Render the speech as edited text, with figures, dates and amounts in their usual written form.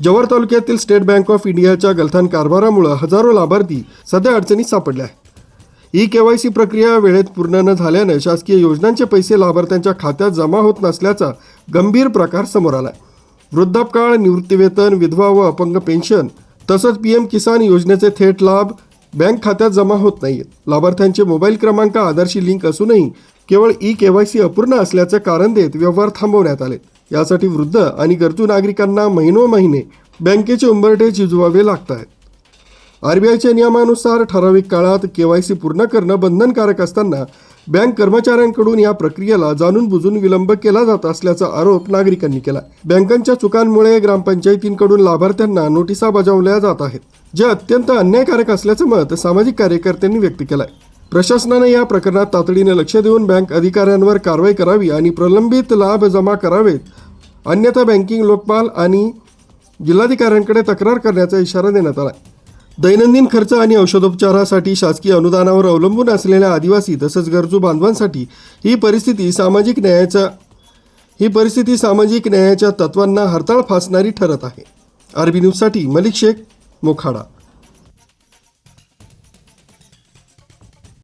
जव्हार तालुक्यातील state bank of इंडियाच्या गलथान कारभारामुळे हजारो लाभार्थी सध्या अडचणीत सापडले आहेत. ई-KYC प्रक्रिया वेळेत पूर्ण न झाल्याने शासकीय योजनांचे पैसे लाभार्थ्यांच्या खात्यात जमा होत नसल्याचा गंभीर प्रकार समोर आला. वृद्धापकाळ, निवृत्तीवेतन, विधवा व अपंग पेन्शन तसंच PM किसान योजनेचे थेट लाभ बँक खात्यात जमा होत नाहीत. लाभार्थ्यांचे मोबाईल क्रमांक आधारशी लिंक असूनही केवळ ई-KYC अपूर्ण असल्याचे कारण देत व्यवहार थांबवण्यात आले. यासाठी वृद्ध आणि गरजू नागरिकांना महिनोमहिने बँकेचे उंबरठे झिजवावे लागत आहेत. RBIच्या नियमानुसार ठराविक काळात KYC पूर्ण करणं बंधनकारक असताना बँक कर्मचाऱ्यांकडून या प्रक्रियेला जाणून बुजून विलंब केला जात असल्याचा आरोप नागरिकांनी केला. बँकांच्या चुकांमुळे ग्रामपंचायतींकडून लाभार्थ्यांना नोटिसा बजावल्या जात आहेत, जे अत्यंत अन्यायकारक असल्याचं मत सामाजिक कार्यकर्त्यांनी व्यक्त केलं आहे. प्रशासनाने या प्रकरणात तातडीने लक्ष देऊन बँक अधिकाऱ्यांवर कारवाई करावी आणि प्रलंबित लाभ जमा करावेत, अन्यथा बँकिंग लोकपाल आणि जिल्हाधिकाऱ्यांकडे तक्रार करण्याचा इशारा देण्यात आला. दैनंदिन खर्च आणि औषधोपचारासाठी शासकीय अनुदानावर अवलंबून असलेल्या आदिवासी तसंच गरजू बांधवांसाठी ही परिस्थिती सामाजिक न्यायाच्या तत्वांना हरताळ फासणारी ठरत आहे. RB न्यूजसाठी मलिक शेख, मोखाडा.